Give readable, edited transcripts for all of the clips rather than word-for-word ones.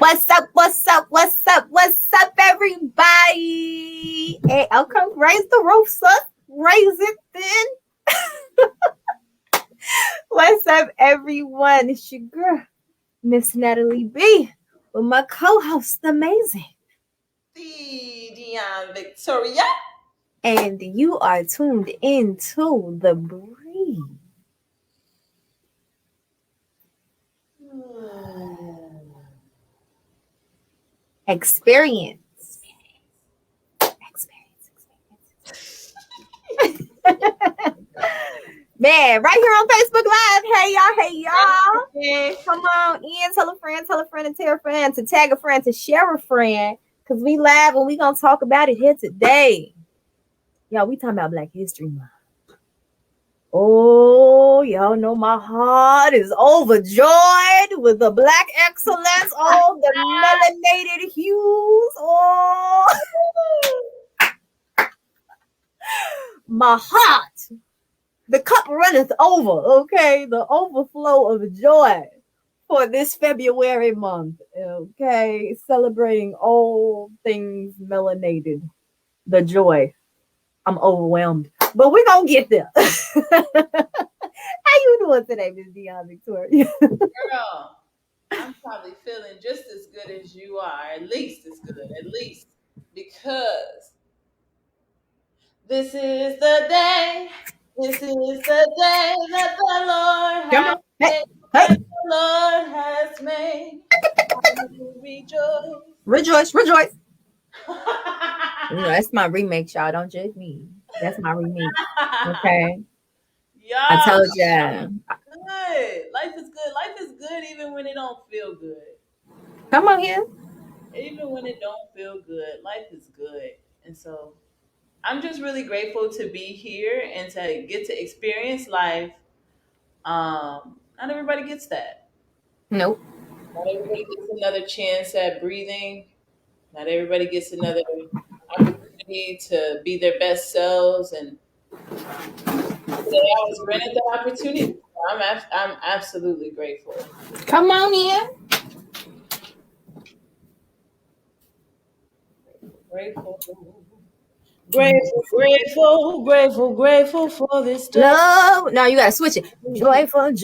What's up, everybody? Hey, okay, raise the roofs up, raise it then. What's up, everyone? It's your girl, Miss Natalie B, with my co-host, Amazing. Dion Victoria. And you are tuned into The Breathe. Experience. Man, right here on Facebook Live. Hey y'all. Come on in, tell a friend, and tell a friend, to tag a friend, to share a friend, because we live and we gonna talk about it here today. Y'all, we talking about Black History Month. Oh, y'all know my heart is overjoyed with the Black excellence, all the melanated hues. Oh, my heart. The cup runneth over, okay? The overflow of joy for this February month, okay? Celebrating all things melanated. The joy. I'm overwhelmed, but we're going to get there. How you doing today, Miss Dion Victoria? Girl, I'm probably feeling just as good as you are, at least as good, because this is the day. This is the day that the Lord has made. That the Lord has made. Rejoice. That's my remake, y'all. Don't judge me. That's my remake. Okay. Yeah. I told you. Good. Life is good. Life is good even when it don't feel good. Come on here. Even when it don't feel good, life is good. And so I'm just really grateful to be here and to get to experience life. Not everybody gets that. Nope. Not everybody gets another chance at breathing. Not everybody gets another opportunity to be their best selves. And today I was granted the opportunity. I'm absolutely grateful. Come on in. Grateful for this day. Love. Now you gotta switch it. Joyful,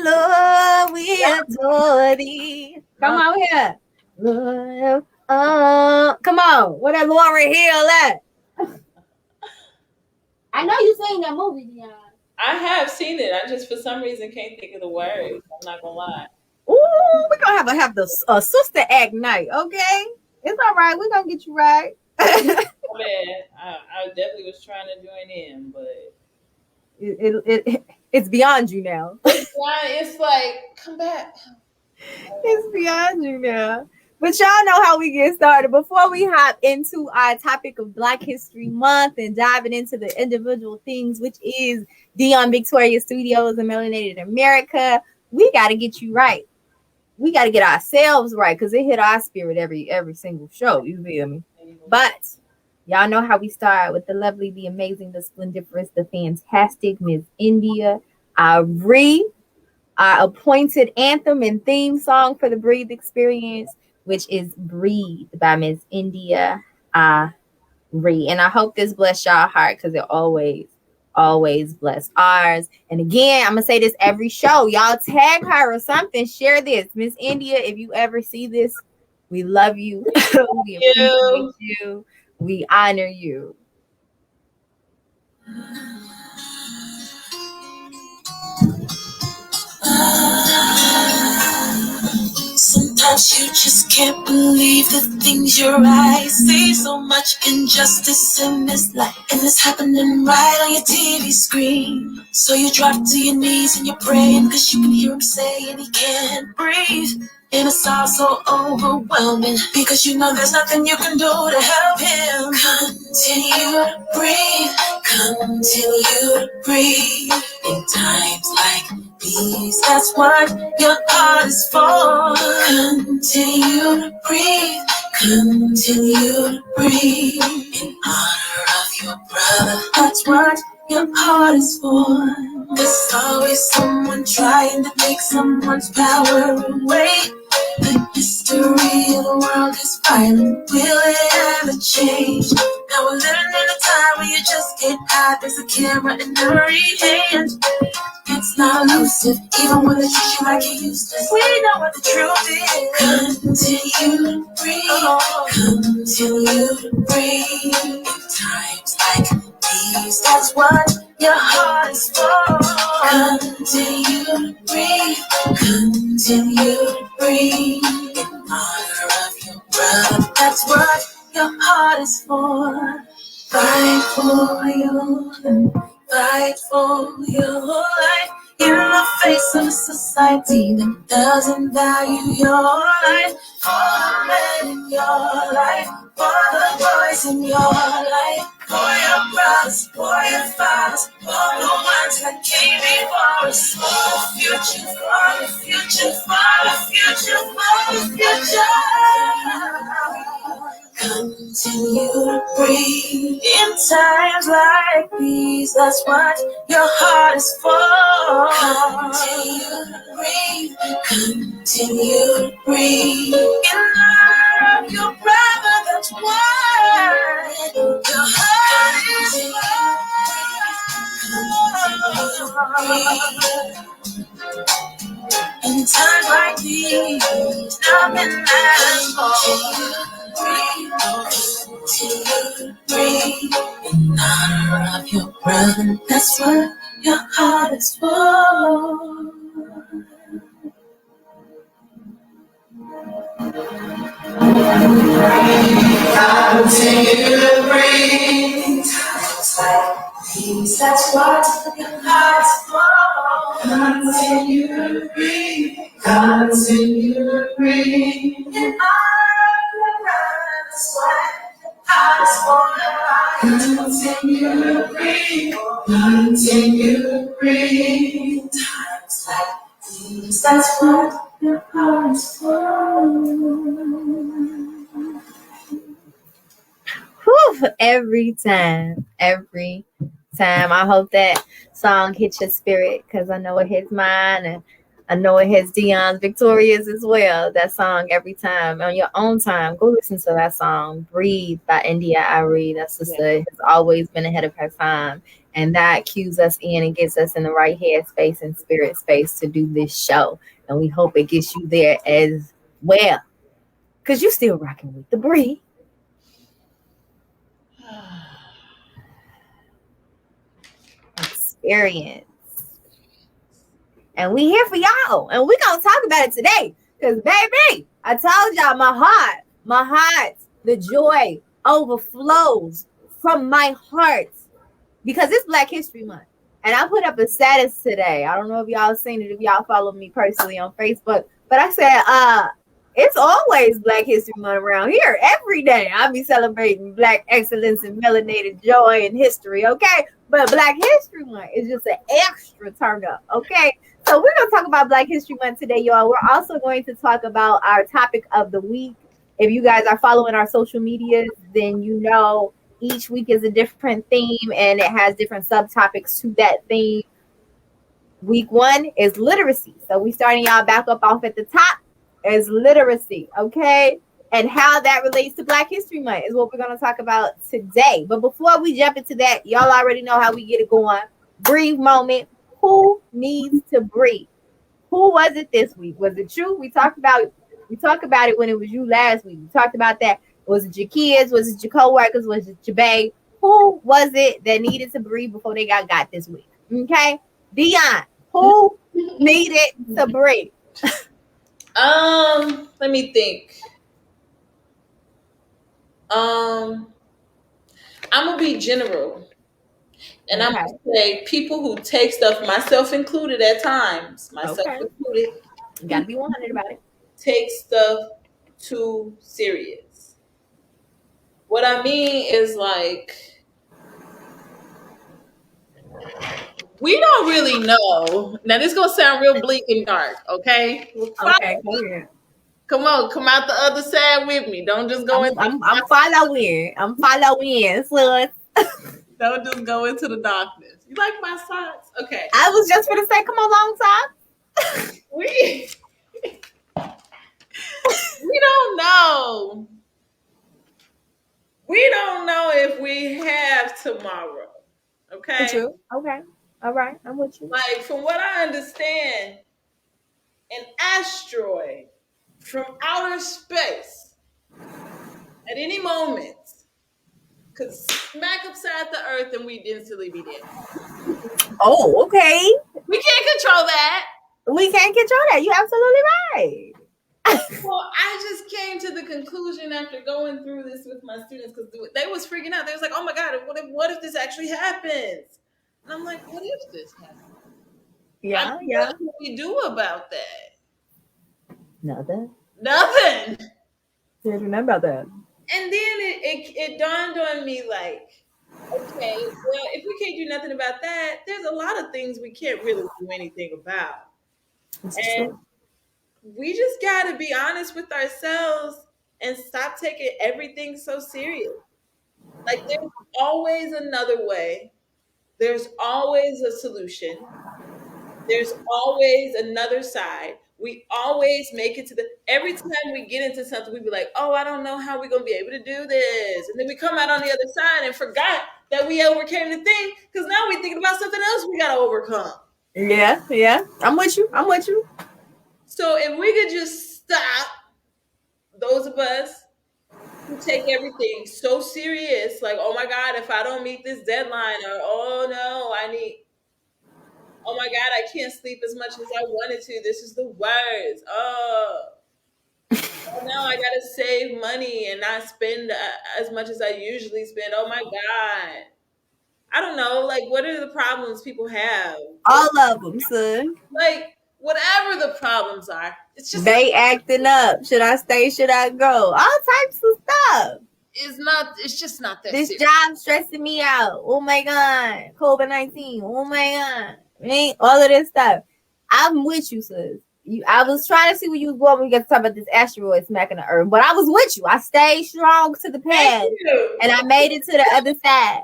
Lord, we adore thee. Come on here. Love. Come on. Where that Lauryn Hill at? I know you seen that movie, Dion. I have seen it. I just for some reason can't think of the words. I'm not gonna lie. Ooh, we're gonna have the sister act night, okay? It's all right. We're gonna get you right. Man, I definitely was trying to join in, but it's beyond you now. It's like, come back. It's beyond you now. But y'all know how we get started. Before we hop into our topic of Black History Month and diving into the individual things, which is Dion Victoria Studios and Melanated America, we got to get you right. We got to get ourselves right, because it hit our spirit every single show. You feel me? But y'all know how we start with the lovely, the amazing, the splendiferous, the fantastic Miss India. Our appointed anthem and theme song for the Breathe experience, which is Breathe by Miss India. And I hope this bless y'all heart, because it always bless ours. And again, I'm gonna say this every show. Y'all tag her or something. Share this. Miss India, if you ever see this, we love you. We appreciate you. We honor you. Sometimes you just can't believe the things your eyes see. So much injustice in this life, and it's happening right on your TV screen. So you drop to your knees and you're praying, cause you can hear him saying he can't breathe. And it's all so overwhelming, because you know there's nothing you can do to help him. Continue to breathe, continue to breathe. In times like these, that's what your heart is for. Continue to breathe, continue to breathe. In honor of your brother, that's what your heart is for. There's always someone trying to take someone's power away. The history island, will it ever change? Now we're living in a time where you just can't hide. There's a camera in every hand. It's not elusive, even when they treat you like you useless. We know what the truth is. Continue to breathe. Continue to breathe. In times like these, that's what your heart is for. Continue to breathe. Continue to breathe. In honor of your brother, that's what your heart is for. Fight for you. Fight for your life in the face of a society that doesn't value your life. For the men in your life, for the boys in your life, for your brothers, for your fathers, for the ones that came before us. For the future, for the future, for the future, for the future. Continue to breathe in times like these. That's what your heart is for. Continue to breathe. Continue to breathe. In honor of your brother, that's what your heart is for. In times like these, nothing matters more. To breathe in honor of your brother. That's what your heart is for. Continue to breathe. Times like these, that's what your heart is for. Continue to breathe. Continue to breathe. In honor of your brother. That's what continue to breathe, continue to breathe. Times like these, that's what your heart is for. Whew, every time. I hope that song hits your spirit because I know it hits mine and I know it hits Dion's Victorious as well. That song every time on your own time. Go listen to that song, "Breathe" by India Ari. That sister has always been ahead of her time, and that cues us in and gets us in the right head space and spirit space to do this show. And we hope it gets you there as well, because you still rocking with the Breathe. Experience. And we here for y'all. And we gonna talk about it today. Because baby, I told y'all my heart, the joy overflows from my heart. Because it's Black History Month. And I put up a status today. I don't know if y'all seen it, if y'all follow me personally on Facebook. But I said, it's always Black History Month around here. Every day I'll be celebrating Black excellence and melanated joy and history, okay? But Black History Month is just an extra turn up, okay? So we're going to talk about Black History Month today, y'all. We're also going to talk about our topic of the week. If you guys are following our social medias, then you know each week is a different theme and it has different subtopics to that theme. Week 1 is literacy. So we starting y'all back up off at the top as literacy, okay? And how that relates to Black History Month is what we're going to talk about today. But before we jump into that, y'all already know how we get it going. Breathe moment. Who needs to breathe? Who was it this week? Was it you? We talked about it when it was you last week. We talked about that. Was it your kids? Was it your coworkers? Was it your babe? Who was it that needed to breathe before they got this week? Okay, Dion, who needed to breathe? Let me think. I'm gonna be general, and I'm gonna say people who take stuff, myself included, at times, included, you gotta be 100 about it. Take stuff too serious. What I mean is, like, we don't really know. Now this is gonna sound real bleak and dark, okay? Okay, go ahead. Come on, come out the other side with me. Don't just go into. I'm following. I'm following, son. Don't just go into the darkness. You like my socks? Okay. I was just gonna say, come on, long time. We don't know. Okay. you. Okay. All right. I'm with you. Like, from what I understand, an asteroid from outer space at any moment could smack upside the earth and we'd instantly be dead. Oh, okay. We can't control that. We can't control that. You're absolutely right. Well, I just came to the conclusion after going through this with my students because they was freaking out. They was like, "Oh my god, what if this actually happens?" And I'm like, "What if this happens? I Yeah, mean, yeah. what can we do about that? Nothing. Nothing." Can't do nothing about that. And then it dawned on me like, okay, well, if we can't do nothing about that, there's a lot of things we can't really do anything about. This is And true. we just got to be honest with ourselves and stop taking everything so serious. Like, there's always another way, there's always a solution, there's always another side. We always make it to the every time we get into something, we be like, oh, I don't know how we're gonna be able to do this. And then we come out on the other side and forgot that we overcame the thing because now we're thinking about something else we gotta overcome. Yeah, yeah. I'm with you. I'm with you. So if we could just stop, those of us who take everything so serious, like, oh my God, if I don't meet this deadline, or oh no, oh my God, I can't sleep as much as I wanted to. This is the worst. Oh no, I gotta save money and not spend as much as I usually spend. Oh my God. I don't know. Like, what are the problems people have? What, All of them, son. like, whatever the problems are, it's just They acting up. Should I stay? Should I go? All types of stuff. it's just not that This serious. job stressing me out. Oh my god. COVID-19. Oh my god. All of this stuff. I'm with you, sis. I was trying to see where you was going when we got to talk about this asteroid smacking the earth, but I was with you. I stayed strong to the Thank path, you. and I made it to the other side.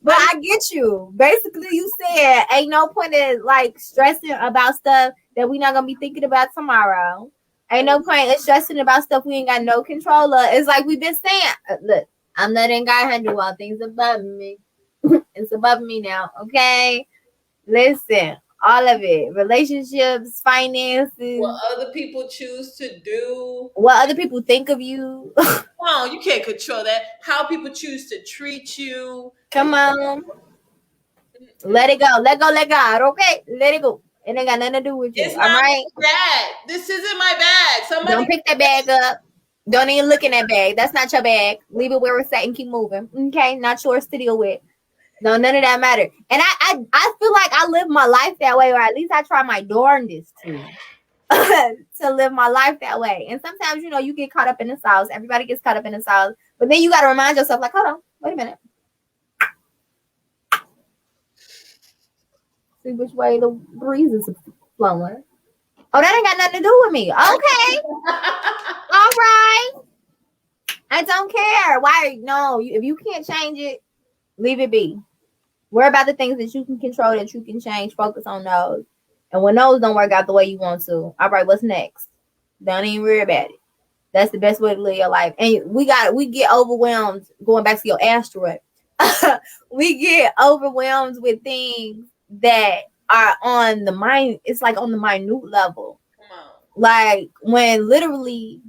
But I get you. Basically, you said ain't no point in like stressing about stuff that we not gonna be thinking about tomorrow. Ain't no point in stressing about stuff we ain't got no control of. It's like we've been saying. Look, I'm letting God handle all things above me. It's above me now. Okay, listen, all of it, relationships, What finances, other people choose to do. what other people think of you. Oh, you can't control that. How people choose to treat you. Come on, let it go, let go, let God. Okay, let it go. It ain't got nothing to do with you. It's All not right. my bag. This isn't my bag. Somebody. Don't pick that bag up. Don't even look in that bag. That's not your bag. Leave it where it's at and keep moving. Okay, not yours to deal with. No, none of that matter. And I feel like I live my life that way, or at least I try my darndest to to live my life that way. And sometimes, you get caught up in the sauce. Everybody gets caught up in the sauce. But then you got to remind yourself, like, hold on, wait a minute. See which way the breeze is flowing. Oh, that ain't got nothing to do with me. Okay, all right. I don't care. Why? No, if you can't change it, leave it be. Worry about the things that you can control, that you can change. Focus on those. And when those don't work out the way you want to, all right, what's next? Don't even worry about it. That's the best way to live your life. And we get overwhelmed. Going back to your asteroid, we get overwhelmed with things that are on the mind. It's like on the minute level. Come on. Like when literally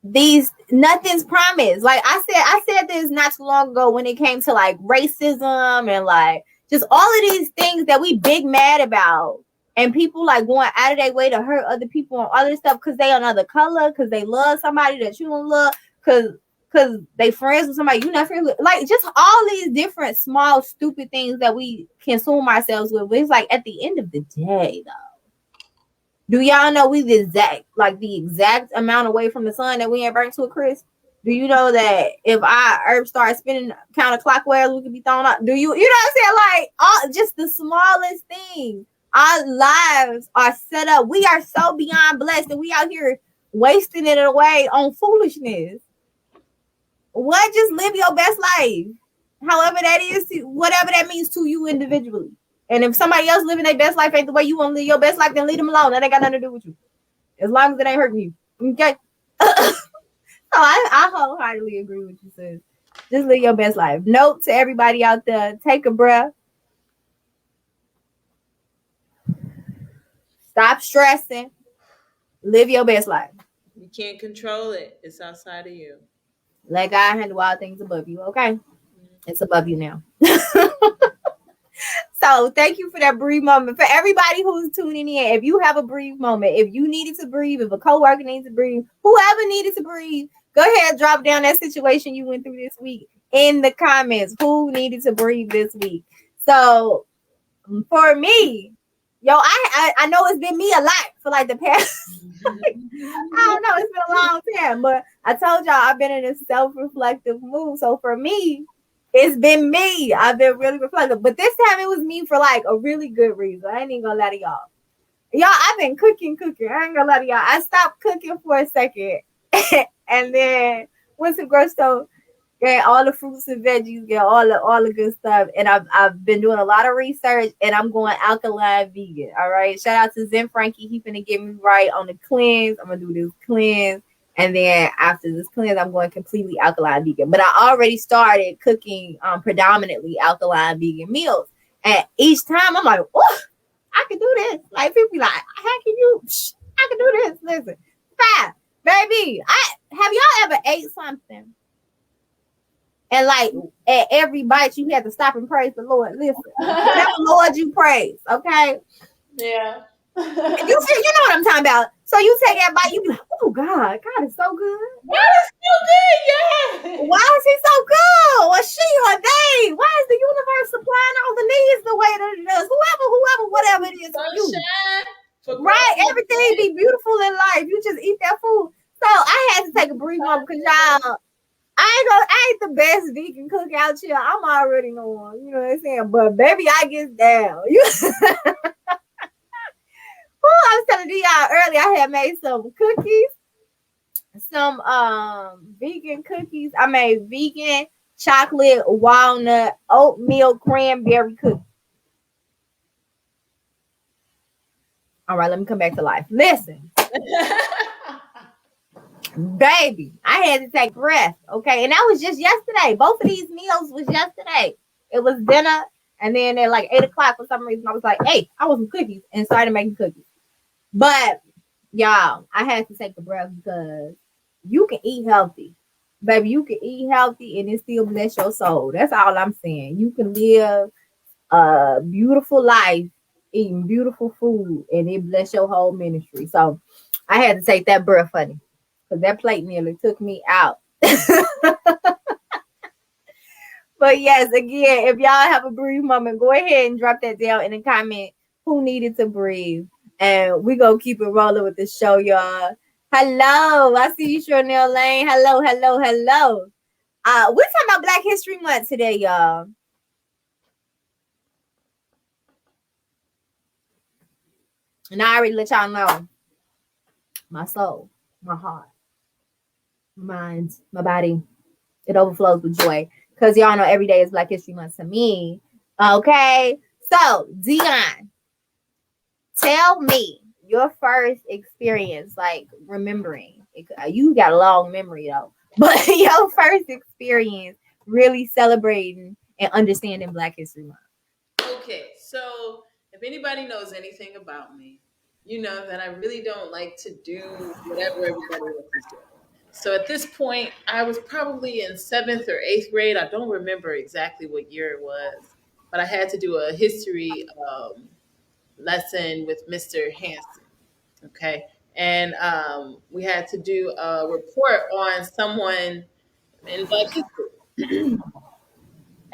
nothing's promised. Like I said this not too long ago when it came to like racism and like just all of these things that we big mad about, and people like going out of their way to hurt other people and all this stuff because they another color, because they love somebody that you don't love, because they friends with somebody you not friends with. Like just all these different small stupid things that we consume ourselves with. But it's like at the end of the day though, do y'all know we the exact amount away from the sun that we ain't burnt to a crisp? Do you know that if our earth starts spinning counterclockwise, we could be thrown out? You know what I'm saying? Like all just the smallest thing. Our lives are set up. We are so beyond blessed and we out here wasting it away on foolishness. What? Just live your best life. However that is, whatever that means to you individually. And if somebody else living their best life ain't the way you want to live your best life, then leave them alone. That ain't got nothing to do with you. As long as it ain't hurting you. Okay? So I wholeheartedly agree with you, sis. Just live your best life. Note to everybody out there, take a breath. Stop stressing. Live your best life. You can't control it. It's outside of you. Let God handle all things above you, okay? It's above you now. So thank you for that brief moment. For everybody who's tuning in, if you have a brief moment, if you needed to breathe, if a coworker needs to breathe, whoever needed to breathe, go ahead, drop down that situation you went through this week in the comments. Who needed to breathe this week? So for me, yo, I know it's been me a lot for like the past. I don't know, it's been a long time, but I told y'all I've been in a self-reflective mood. So for me, it's been me. I've been really reflective. But this time it was me for like a really good reason. I ain't even gonna lie to y'all. Y'all, I've been cooking. I ain't gonna lie to y'all. I stopped cooking for a second and then went to the grocery store, get all the fruits and veggies, get all the good stuff. And I've been doing a lot of research and I'm going alkaline vegan. All right. Shout out to Zen Frankie. He finna get me right on the cleanse. I'm gonna do this cleanse. And then after this cleanse, I'm going completely alkaline vegan. But I already started cooking predominantly alkaline vegan meals. And each time I'm like, oh, I can do this. Like people be like, how can you? I can do this. Listen, fine, baby. Have y'all ever ate something and like at every bite you had to stop and praise the Lord? Listen, whatever Lord you praise, okay? Yeah. You know what I'm talking about. So you take that bite, you be like, oh God is so good. God is so good, yeah. Why is he so good? Or she or they? Why is the universe supplying all the needs the way that it does? Whoever, whatever it is for you. Sunshine for Right, growth. everything be beautiful in life. You just eat that food. So I had to take a brief moment because y'all, I ain't the best vegan cook out here. I'm already knowing, you know what I'm saying? But baby, I get down. I was telling y'all earlier, I had made some cookies, some vegan cookies. I made vegan chocolate walnut oatmeal cranberry cookies. All right, let me come back to life. Listen. Baby, I had to take breath, okay? And that was just yesterday. Both of these meals was yesterday. It was dinner, and then at like 8 o'clock for some reason, I was like, hey, I want some cookies, and started making cookies. But, y'all, I had to take a breath because you can eat healthy. Baby, you can eat healthy and it still bless your soul. That's all I'm saying. You can live a beautiful life eating beautiful food and it bless your whole ministry. So I had to take that breath, honey, because that plate nearly took me out. But yes, again, if y'all have a brief moment, go ahead and drop that down in the comment who needed to breathe. And we gonna keep it rolling with the show, y'all. Hello, I see you, Chanel Lane. Hello. We're talking about Black History Month today, y'all. And I already let y'all know my soul, my heart, my mind, my body, it overflows with joy. Because y'all know every day is Black History Month to me. Okay. So, Dion, tell me your first experience, like remembering. You got a long memory though, but your first experience really celebrating and understanding Black History Month. Okay, so if anybody knows anything about me, you know that I really don't like to do whatever everybody else is doing. So at this point, I was probably in seventh or eighth grade. I don't remember exactly what year it was, but I had to do a history lesson with Mr. Hanson. Okay. And we had to do a report on someone in Black history.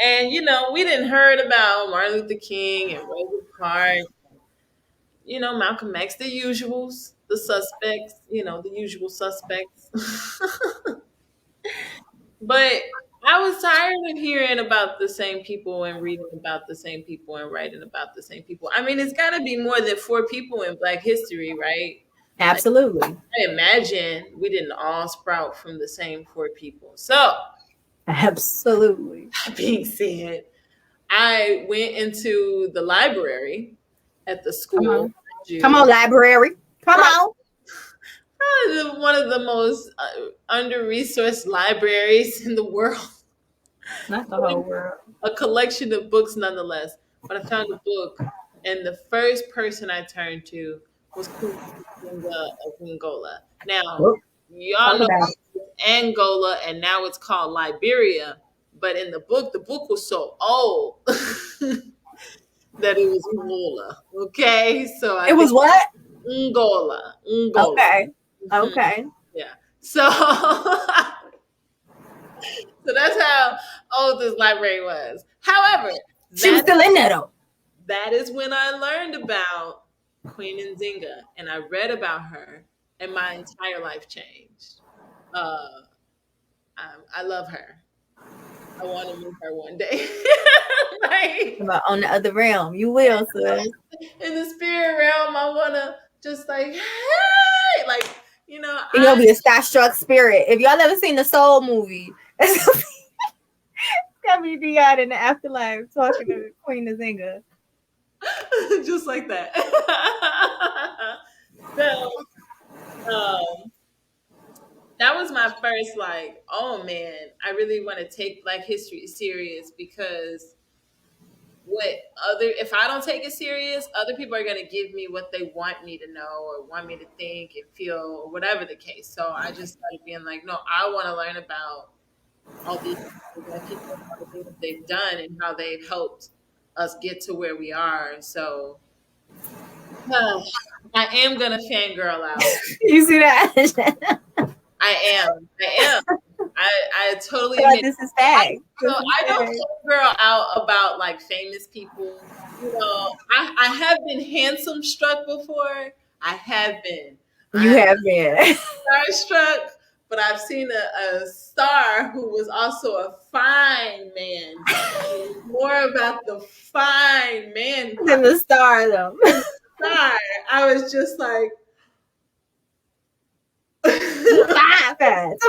And we didn't heard about Martin Luther King and Rosa Parks, Malcolm X, the usuals, the suspects, the usual suspects. But I was tired of hearing about the same people and reading about the same people and writing about the same people. I mean, it's got to be more than four people in Black history, right? Like, Absolutely. I imagine we didn't all sprout from the same four people. So, Absolutely. that being said, I went into the library at the Come school. on. Come on, library. Come on. Probably one of the most under-resourced libraries in the world. Not the whole world. A collection of books nonetheless. But I found a book, and the first person I turned to was Queen of Angola. Now, Whoop. y'all Talk know about it. Angola, and now it's called Liberia. But in the book was so old that it was Angola. Okay, so I It was think what? Angola. Okay. Mhm. Okay. Yeah. So, so that's how old this library was. However, She was that still in there though. that is when I learned about Queen Nzinga, and I read about her, and my entire life changed. Uh, I love her. I want to meet her one day. Like About on the other realm. You will, sis. in the spirit realm, I want to just like, hey, like You're gonna be a starstruck spirit. If y'all ever seen the Soul movie, it's gonna be Dion in the afterlife talking to Queen Nzinga. just like that. So, um, that was my first like, oh man, I really want to take Black history serious because what other if I don't take it serious, other people are gonna give me what they want me to know or want me to think and feel or whatever the case. So I just started being like, no, I want to learn about all these Black people, all the things that they've done and how they've helped us get to where we are. And so I am gonna fangirl out. You see that? I am. I am. I totally But admit. this is fact. So This is I don't fact. girl out about like famous people. I have been handsome struck before. I have been. You I have been. starstruck, but I've seen a star who was also a fine man. More about the fine man Than part the stardom. than the star. I was just like, Five facts.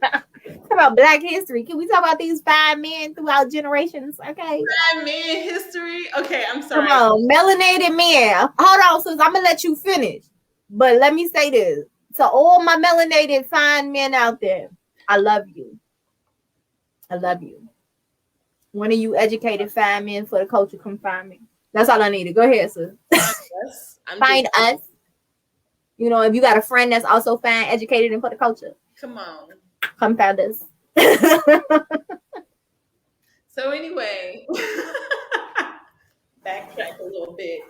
Talk about Black history. Can we talk about these five men throughout generations? Okay. fine man history. Okay, I'm Come sorry. on. Melanated men. Hold on, sis. I'm gonna let you finish. But let me say this. To all my melanated fine men out there, I love you. I love you. One of you educated fine men for the culture, come find me. That's all I needed. Go ahead, sis. Yes, I'm Find just us. You know, if you got a friend that's also fine, educated, and for the culture, come on. come find us. So anyway, backtrack a little bit.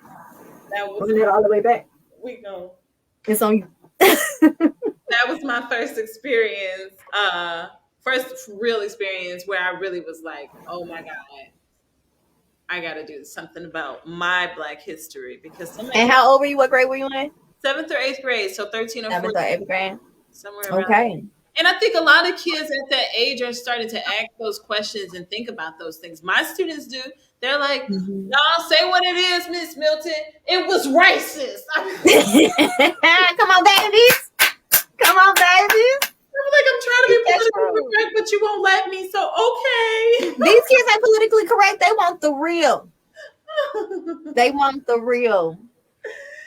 That was Bring it all the way back. we go. It's on you. That was my first experience. First real experience where I really was like, oh my god, I got to do something about my Black history because some And how old were you? What grade were you in? seventh or eighth grade, so 13 or Seventh or 14, eighth grade. somewhere around. Okay. And I think a lot of kids at that age are starting to ask those questions and think about those things. My students do. They're like, Mhm. no, say what it is, Miss Milton. It was racist. Come on, babies. Come on, babies. I'm like, I'm trying to be That's politically true. correct, but you won't let me. So okay. These kids ain't politically correct. They want the real. They want the real.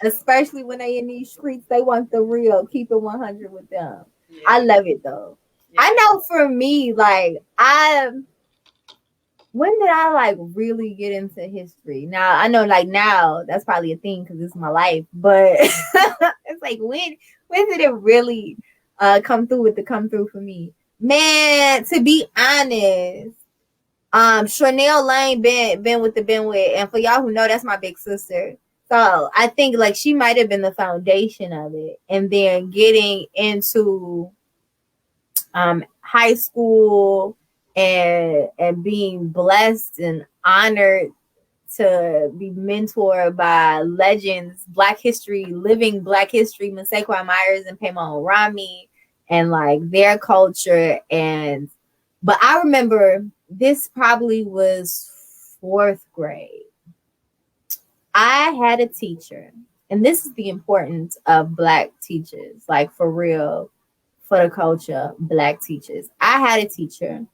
Especially when they in these streets, they want the real. Keep it 100 with them. I Yeah. love it though. Yeah. I know for me, like when did I like really get into history? Now I know like now that's probably a thing because it's my life, but it's like when did it really come through with the come through for me? Man, to be honest, Chanel Lane been with the been with, and for y'all who know, that's my big sister. So I think like she might have been the foundation of it, and then getting into high school and being blessed and honored to be mentored by legends, living Black history, Saquon Myers and Pamela Rami, and like their culture. And but I remember this probably was fourth grade. I had a teacher, and this is the importance of Black teachers, like for real, for the culture, Black teachers. I had a teacher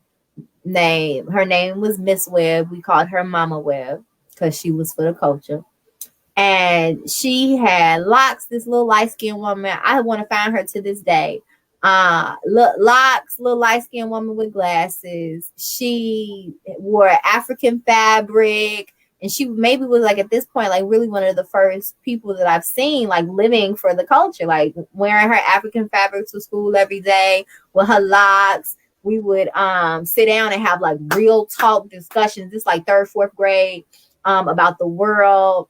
her name was Miss Webb. We called her Mama Webb because she was for the culture. And she had locks, this little light skinned woman. I want to find her to this day. Locks, little light skinned woman with glasses. She wore African fabric, and she maybe was like at this point like really one of the first people that I've seen like living for the culture, like wearing her African fabric to school every day with her locks. We would sit down and have like real talk discussions, just like third, fourth grade, about the world,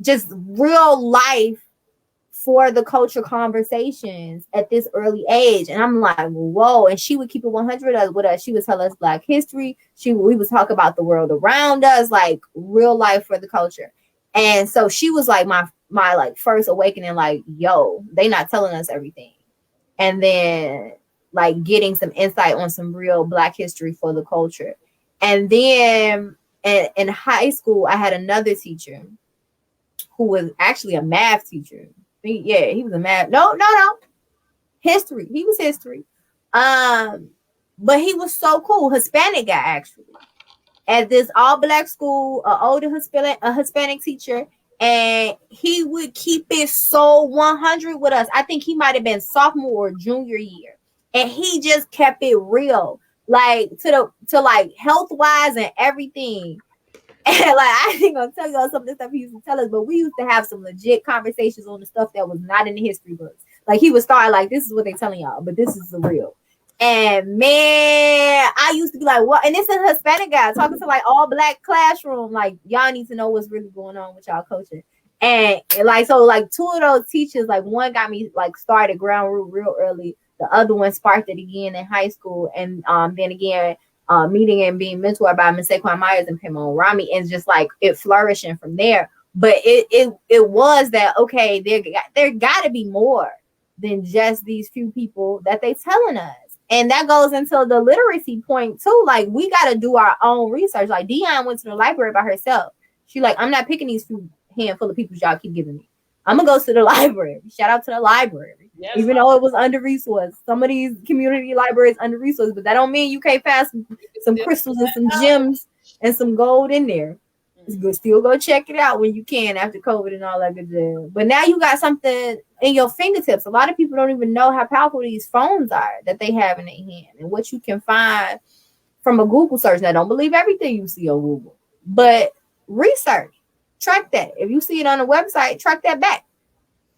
just real life for the culture conversations at this early age. And I'm like, whoa. And she would keep it 100 with us. She would tell us Black history. We would talk about the world around us, like real life for the culture. And so she was like my like first awakening, like, yo, they not telling us everything. And then like getting some insight on some real Black history for the culture. And then in high school, I had another teacher who was actually a math teacher. He was a math. No. History. He was history. But he was so cool. Hispanic guy, actually. At this all Black school, an older Hispanic teacher, and he would keep it so 100 with us. I think he might have been sophomore or junior year, and he just kept it real, like to like health wise and everything. And like I ain't gonna tell y'all some of the stuff he used to tell us, but we used to have some legit conversations on the stuff that was not in the history books. Like he would start like, "This is what they telling y'all, but this is the real." And man, I used to be like, "What?" And it's a Hispanic guy talking to like all Black classroom. Like y'all need to know what's really going on with y'all coaching. And like so, like two of those teachers, like one got me like started ground root real early. The other one sparked it again in high school, and then again meeting and being mentored by Saquon Myers and Pamela Rami, and just like it flourishing from there. But it was that okay, there got to be more than just these few people that they telling us. And that goes into the literacy point too. Like we got to do our own research. Like Dion went to the library by herself. She like, I'm not picking these few handful of people y'all keep giving me. I'm gonna go to the library. Shout out to the library. Yes, even though it was under resourced. Some of these community libraries under resourced, but that don't mean you can't find some crystals and some gems and some gold in there. It's good. Still go check it out when you can after COVID and all that good stuff. But now you got something in your fingertips. A lot of people don't even know how powerful these phones are that they have in their hand and what you can find from a Google search. Now, don't believe everything you see on Google, but research. Track that. If you see it on a website, track that back.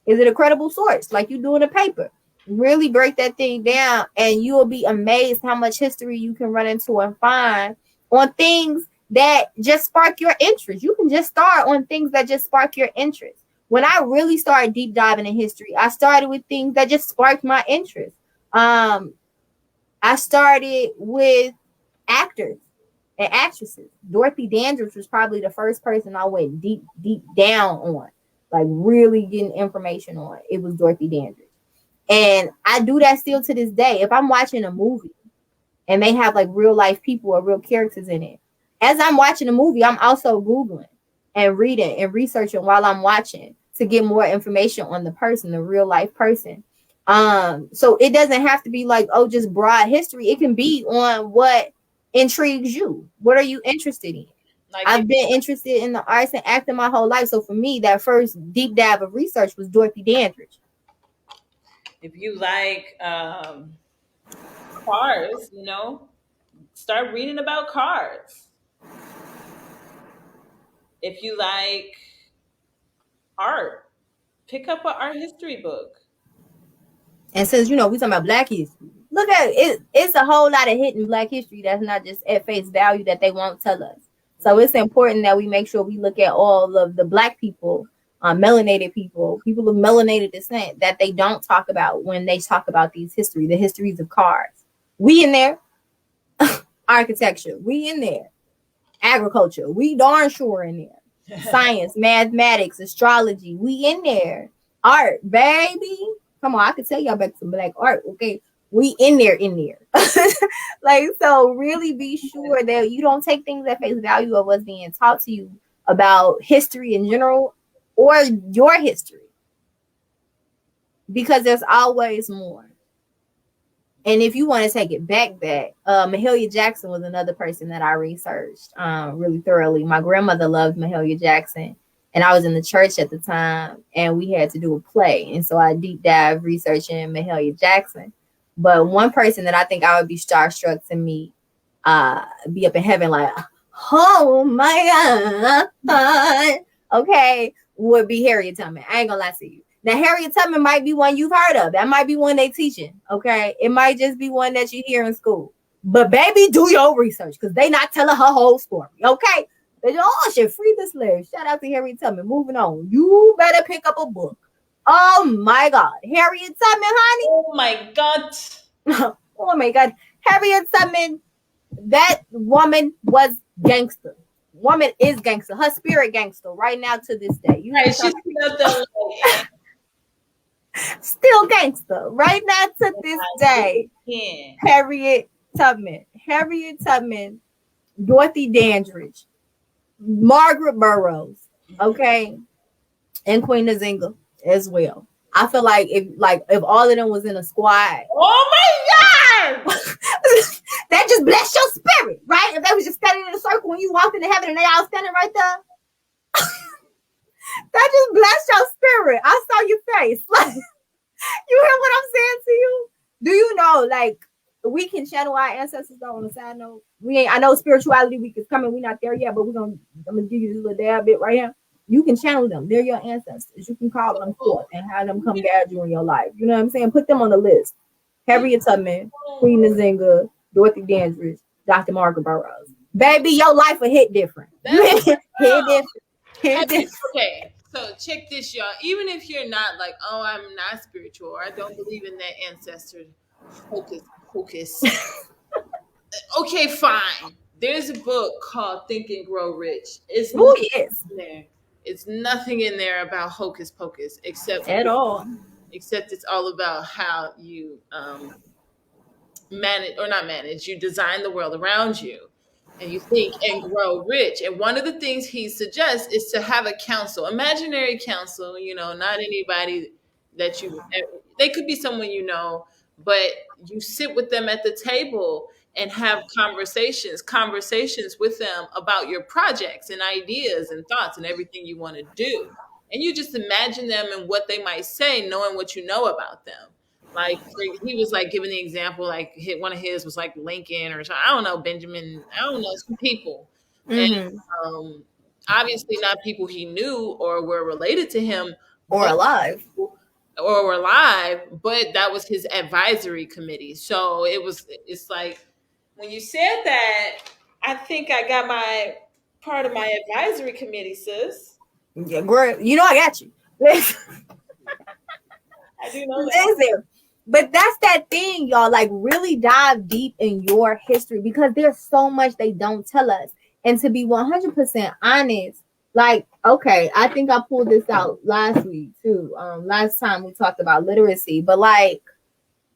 Is it a credible source? Like you do in a paper. Really break that thing down, and you will be amazed how much history you can run into and find on things that just spark your interest. You can just start on things that just spark your interest. When I really started deep diving in history, I started with things that just sparked my interest. I started with actors and actresses. Dorothy Dandridge was probably the first person I went deep down on, like really getting information on. It was Dorothy Dandridge. And I do that still to this day. If I'm watching a movie and they have like real life people or real characters in it, as I'm watching a movie, I'm also Googling and reading and researching while I'm watching to get more information on the person, the real life person. So it doesn't have to be like, oh, just broad history. It can be on what intrigues you. What are you interested in? Like I've been interested in the arts and acting my whole life. So for me, that first deep dive of research was Dorothy Dandridge. If you like cars, start reading about cars. If you like art, pick up an art history book. And since we talking about Black history, look at it. It's a whole lot of hidden Black history that's not just at face value that they won't tell us. So it's important that we make sure we look at all of the Black people, melanated people of melanated descent that they don't talk about when they talk about the histories of cars. We in there, architecture, we in there, agriculture, we darn sure in there, science, mathematics, astrology, we in there, art, baby. Come on, I could tell y'all about some Black art, okay? We in there. Like, so really be sure that you don't take things at face value of what's being taught to you about history in general or your history. Because there's always more. And if you want to take it back, Mahalia Jackson was another person that I researched really thoroughly. My grandmother loved Mahalia Jackson. And I was in the church at the time, and we had to do a play. And so I deep dive researching Mahalia Jackson. But one person that I think I would be starstruck to meet, be up in heaven like, oh my God, okay, would be Harriet Tubman. I ain't gonna lie to you. Now, Harriet Tubman might be one you've heard of. That might be one they teaching, okay? It might just be one that you hear in school. But baby, do your research because they not telling her whole story, okay? They just, oh shit, free the slave. Shout out to Harriet Tubman. Moving on. You better pick up a book. Oh my God. Harriet Tubman, honey. Oh my God. Oh my God. Harriet Tubman, that woman was gangster. Woman is gangster. Her spirit gangster right now to this day. You Right, she's still the still gangster right now to this day. yeah. Harriet Tubman. Harriet Tubman, Dorothy Dandridge, Margaret Burroughs, okay, and Queen Nzinga as well. I feel like if all of them was in a squad, Oh my God! that just bless your spirit, right? If they was just standing in a circle when you walked into heaven and they all standing right there, that just bless your spirit. I saw your face. Like, you hear what I'm saying to you? Do you know, like, we can channel our ancestors though on a side note? I know spirituality week is coming, we're not there yet, but I'm gonna give you this little dab bit right here. You can channel them, they're your ancestors. You can call them forth and have them come guide you in your life. You know what I'm saying? Put them on the list. Harriet Tubman, Queen Nzinga, Dorothy Dandridge, Dr. Margaret Burroughs. Baby, your life will hit different. Hit different. Okay, so check this, y'all. Even if you're not like, oh, I'm not spiritual, or I don't believe in that ancestor hocus. Okay, fine. There's a book called Think and Grow Rich. It's Who is in there. It's nothing in there about hocus pocus except at all. except it's all about how you manage or not manage, you design the world around you and you think and grow rich. And one of the things he suggests is to have a council, imaginary council, not anybody that they could be someone but you sit with them at the table and have conversations with them about your projects and ideas and thoughts and everything you want to do. And you just imagine them and what they might say, knowing what you know about them. Like he was like giving the example, like one of his was like Lincoln or something. I don't know, Benjamin. I don't know, some people, and obviously not people he knew or were related to him, Or alive. or were alive. But that was his advisory committee. So it's like when you said that, I think I got my part of my advisory committee, sis. Yeah, girl, I got you. I do know that. Listen, but that's that thing, y'all. Like, really dive deep in your history because there's so much they don't tell us. And to be 100% honest, like, okay, I think I pulled this out last week too. Last time we talked about literacy, but like,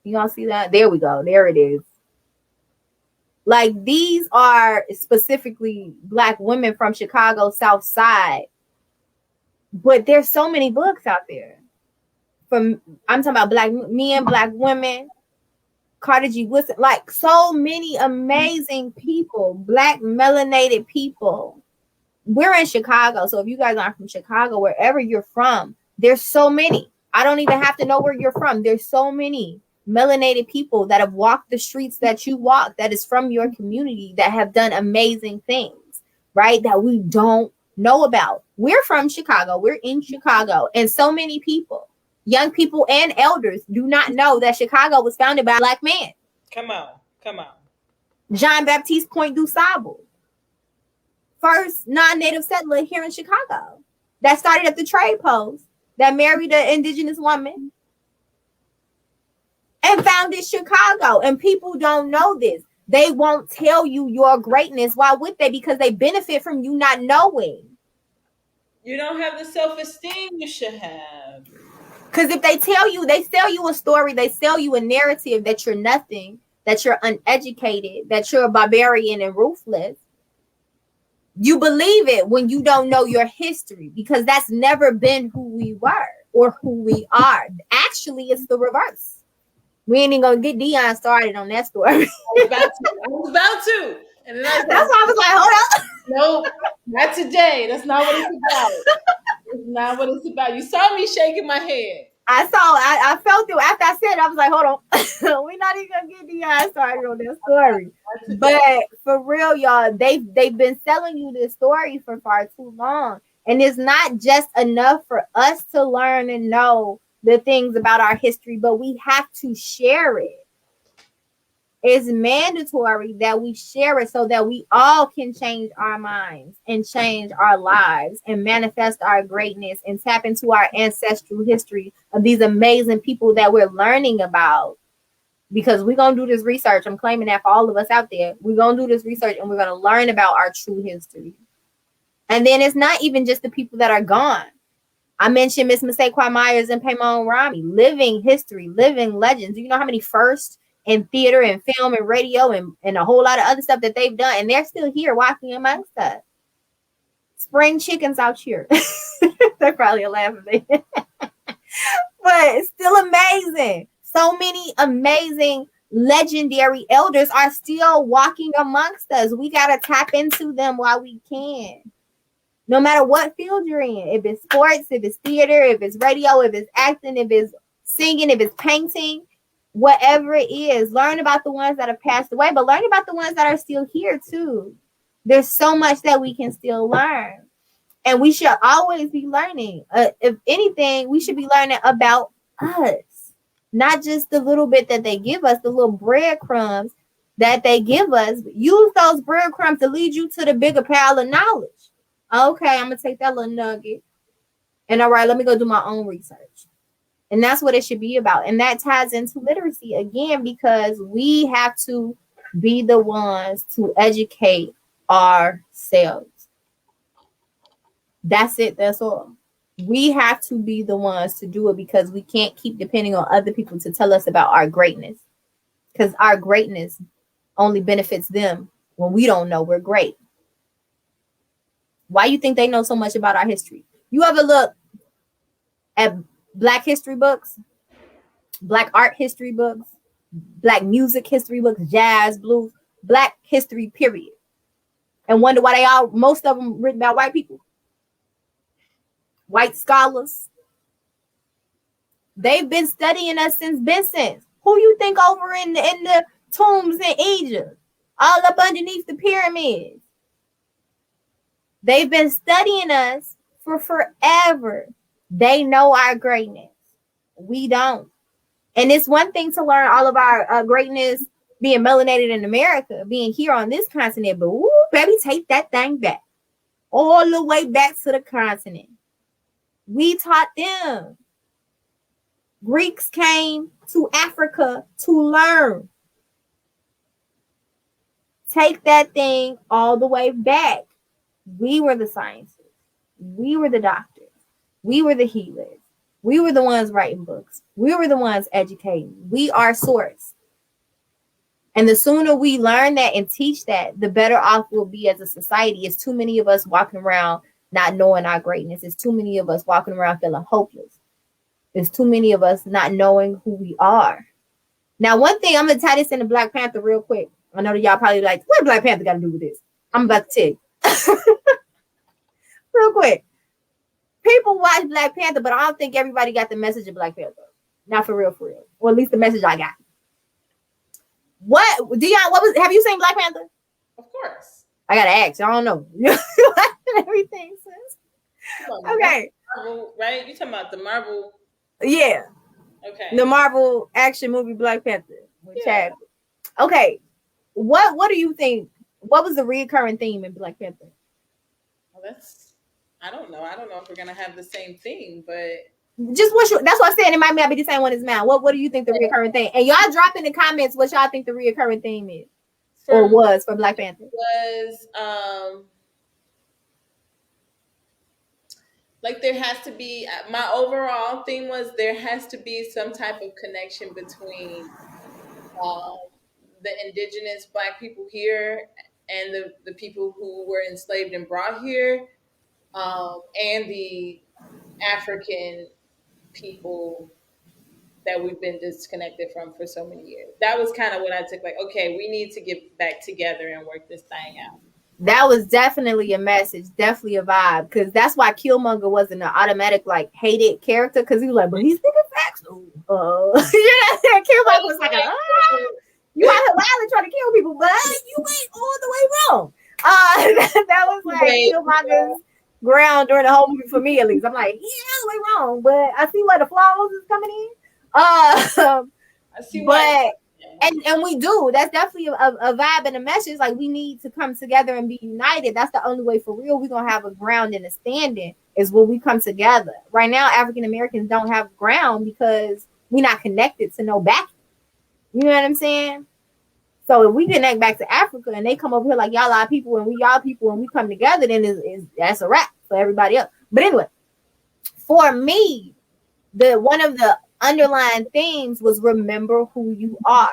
y'all see that? There we go. There it is. Like, these are specifically Black women from Chicago South Side, but there's so many books out there. I'm talking about Black men, Black women, Carter G. Woodson, like so many amazing people, Black melanated people. We're in Chicago, so if you guys aren't from Chicago, wherever you're from, there's so many. I don't even have to know where you're from. There's so many melanated people that have walked the streets that you walk, that is from your community, that have done amazing things, right? That we don't know about. We're from Chicago. We're in Chicago, and so many people, young people and elders, do not know that Chicago was founded by a Black man. Come on. John Baptiste Point du Sable, first non-native settler here in Chicago, that started at the trade post, that married an indigenous woman and founded Chicago. And people don't know this. They won't tell you your greatness. Why would they? Because they benefit from you not knowing. You don't have the self-esteem you should have. Because if they sell you a story, they sell you a narrative that you're nothing, that you're uneducated, that you're a barbarian and ruthless. You believe it when you don't know your history, because that's never been who we were or who we are. Actually, it's the reverse. We ain't even gonna get Dion started on that story. I was about to. And then that's why I was like, hold up. No, not today. That's not what it's about. It's not what it's about. You saw me shaking my head. I felt it after I said it. I was like, hold on, we're not even gonna get the eye started on that story. Not today. But for real, y'all, they've been selling you this story for far too long, and it's not just enough for us to learn and know the things about our history, but we have to share it. It's mandatory that we share it so that we all can change our minds and change our lives and manifest our greatness and tap into our ancestral history of these amazing people that we're learning about. Because we're going to do this research. I'm claiming that for all of us out there. We're going to do this research and we're going to learn about our true history. And then it's not even just the people that are gone. I mentioned Miss Masekwa Myers and Paimon Rami, living history, living legends. Do you know how many firsts in theater and film and radio and a whole lot of other stuff that they've done? And they're still here walking amongst us. Spring chickens out here. They're probably laughing. But it's still amazing. So many amazing legendary elders are still walking amongst us. We got to tap into them while we can. No matter what field you're in, if it's sports, if it's theater, if it's radio, if it's acting, if it's singing, if it's painting, whatever it is, learn about the ones that have passed away, but learn about the ones that are still here too. There's so much that we can still learn. And we should always be learning. If anything, we should be learning about us, not just the little bit that they give us, the little breadcrumbs that they give us. Use those breadcrumbs to lead you to the bigger pile of knowledge. Okay, I'm gonna take that little nugget, and all right, let me go do my own research. And that's what it should be about. And that ties into literacy again, because we have to be the ones to educate ourselves. That's it. That's all. We have to be the ones to do it, because we can't keep depending on other people to tell us about our greatness, because our greatness only benefits them when we don't know we're great. Why you think they know so much about our history? You ever look at Black history books, Black art history books, Black music history books, jazz, blues, Black history, period, and wonder why they all, most of them written by white people, white scholars? They've been studying us since. Who you think over in the tombs in Egypt, all up underneath the pyramids? They've been studying us for forever. They know our greatness. We don't. And it's one thing to learn all of our greatness being melanated in America, being here on this continent, but ooh, baby, take that thing back. All the way back to the continent. We taught them. Greeks came to Africa to learn. Take that thing all the way back. We were the scientists. We were the doctors. We were the healers. We were the ones writing books. We were the ones educating. We are source. And the sooner we learn that and teach that, the better off we'll be as a society. It's too many of us walking around not knowing our greatness. It's too many of us walking around feeling hopeless. There's too many of us not knowing who we are. Now, one thing, I'm going to tie this into Black Panther real quick. I know that y'all probably like, what Black Panther got to do with this? I'm about to tell you. Real quick. People watch Black Panther, but I don't think everybody got the message of Black Panther. Not for real, for real. Or at least the message I got. What, Dion, have you seen Black Panther? Of course. I got to ask. I don't know. Everything says. Okay. Marvel, right? You talking about the Marvel? Yeah. Okay. The Marvel action movie Black Panther with Chad. Okay. What do you think? What was the recurring theme in Black Panther? Well, I don't know. I don't know if we're gonna have the same thing, but just that's what I'm saying. It might not be the same one as mine. What do you think the recurring theme? And y'all drop in the comments what y'all think the recurring theme is or was for Black Panther. Was like there has to be, my overall theme was there has to be some type of connection between the indigenous Black people here and the people who were enslaved and brought here, and the African people that we've been disconnected from for so many years. That was kind of what I took, like, okay, we need to get back together and work this thing out. That was definitely a message, definitely a vibe, because that's why Killmonger wasn't an automatic like hated character, because he was like, but he's nigga Killmonger was like, you out here wilding trying to kill people, but you ain't all the way wrong. That was like Wait, Killmonger's ground during the whole movie for me, at least. I'm like, yeah, all the way wrong, but I see where the flaws is coming in. I see why. But and we do. That's definitely a vibe and a message. Like we need to come together and be united. That's the only way for real. We're gonna have a ground and a standing is when we come together. Right now, African Americans don't have ground because we're not connected to no back. You know what I'm saying? So if we connect back to Africa and they come over here like y'all are people and we y'all people and we come together, then is that's a wrap for everybody else. But anyway, for me, the one of the underlying themes was remember who you are.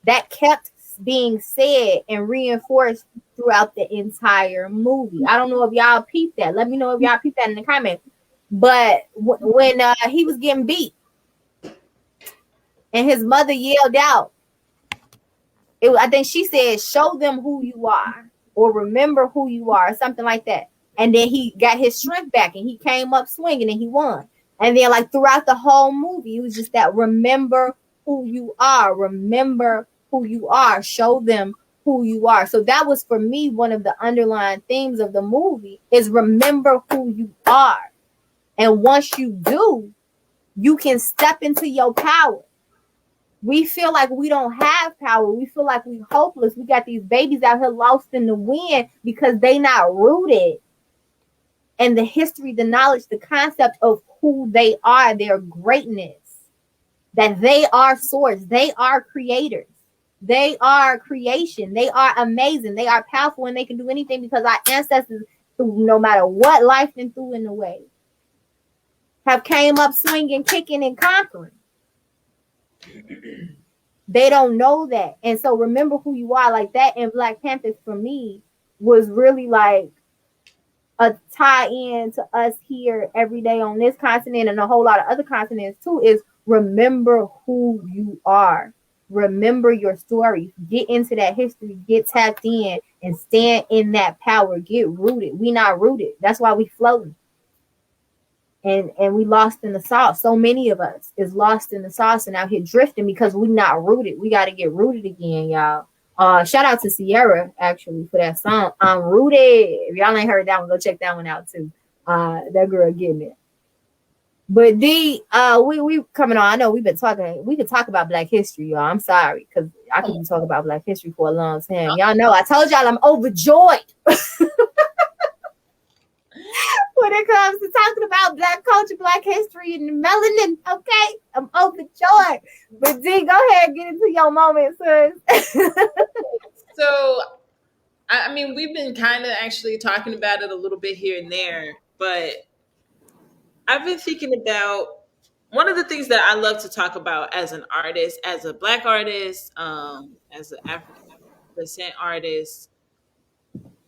That kept being said and reinforced throughout the entire movie. I don't know if y'all peeped that. Let me know if y'all peeped that in the comments. But when he was getting beat and his mother yelled out, I think she said, "Show them who you are," or "Remember who you are," or something like that. And then he got his strength back, and he came up swinging, and he won. And then, like throughout the whole movie, it was just that remember who you are, remember who you are, show them who you are. So that was for me one of the underlying themes of the movie is remember who you are. And once you do, you can step into your power. We feel like we don't have power. We feel like we hopeless. We got these babies out here lost in the wind because they not rooted in the history, the knowledge, the concept of who they are, their greatness, that they are source, they are creators, they are creation, they are amazing, they are powerful, and they can do anything because our ancestors, through no matter what life been through in the way, have came up swinging, kicking, and conquering. They don't know that. And so remember who you are, like that in Black Panthers for me was really like a tie in to us here every day on this continent and a whole lot of other continents too is remember who you are. Remember your story. Get into that history. Get tapped in and stand in that power. Get rooted. We not rooted. That's why we floating. And we lost in the sauce. So many of us is lost in the sauce and out here drifting because we not rooted. We got to get rooted again, y'all. Shout out to Sierra actually for that song. I'm rooted. If y'all ain't heard that one, go check that one out too. That girl getting it. But we coming on. I know we've been talking. We could talk about Black history, y'all. I'm sorry because I could be talking about Black history for a long time. Y'all know I told y'all I'm overjoyed. When it comes to talking about Black culture, Black history, and melanin, okay? I'm overjoyed. But D, go ahead and get into your moment, sis. So, I mean, we've been kind of actually talking about it a little bit here and there, but I've been thinking about one of the things that I love to talk about as an artist, as a Black artist, as an African descent artist,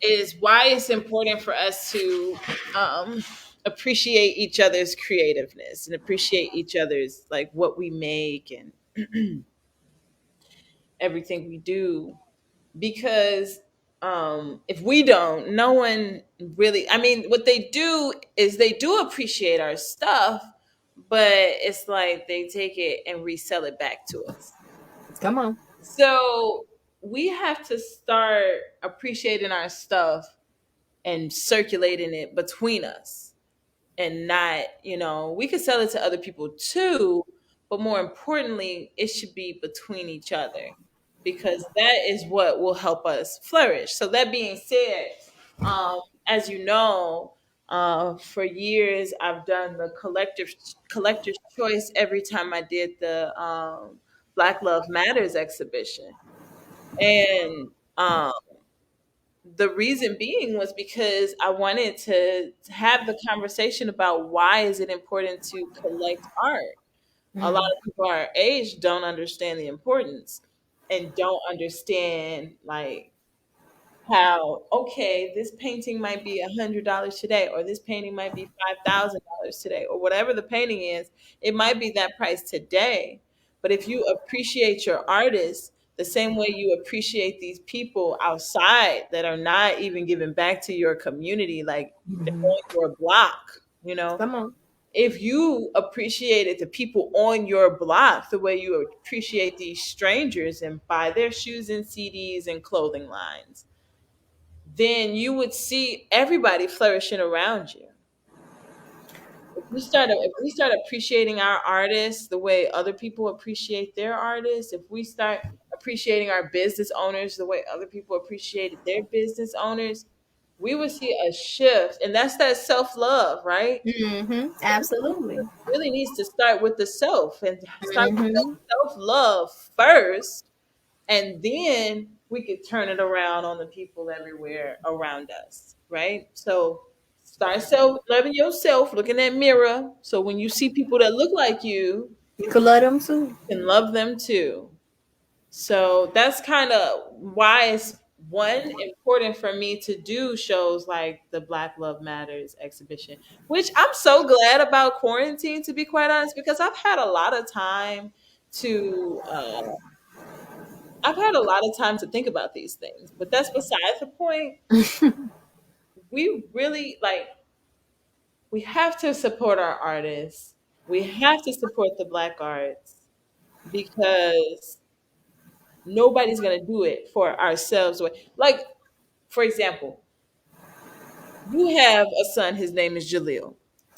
is why it's important for us to appreciate each other's creativeness and appreciate each other's like what we make and everything we do because if we don't, no one really, I mean, what they do is they do appreciate our stuff, but it's like they take it and resell it back to us. Come on. So we have to start appreciating our stuff and circulating it between us and not, we could sell it to other people too, but more importantly, it should be between each other because that is what will help us flourish. So that being said, as you know, for years I've done the collector's choice every time I did the Black Love Matters exhibition, and the reason being was because I wanted to have the conversation about why is it important to collect art. A lot of people our age don't understand the importance and don't understand like how okay this painting might be $100 today or this painting might be $5,000 today or whatever the painting is. It might be that price today, but if you appreciate your artist the same way you appreciate these people outside that are not even giving back to your community, like they're Mm-hmm. going for a block, you know, Come on. if you appreciated the people on your block the way you appreciate these strangers and buy their shoes and CDs and clothing lines, then you would see everybody flourishing around you. If we start appreciating our artists the way other people appreciate their artists, if we start appreciating our business owners the way other people appreciated their business owners, we would see a shift. And that's that self-love, right? Mm-hmm. Absolutely. Really needs to start with the self and start with Mm-hmm. self-love first, and then we could turn it around on the people everywhere around us, right? So start self loving yourself, look in that mirror, so when you see people that look like You could love them too. you can love them too. So that's kind of why it's one important for me to do shows like the Black Love Matters exhibition, which I'm so glad about quarantine, to be quite honest, because to I've had a lot of time to think about these things, but that's besides the point. We really we have to support our artists. We have to support the Black arts because nobody's gonna do it for ourselves. Like, for example, you have a son. His name is Jaleel.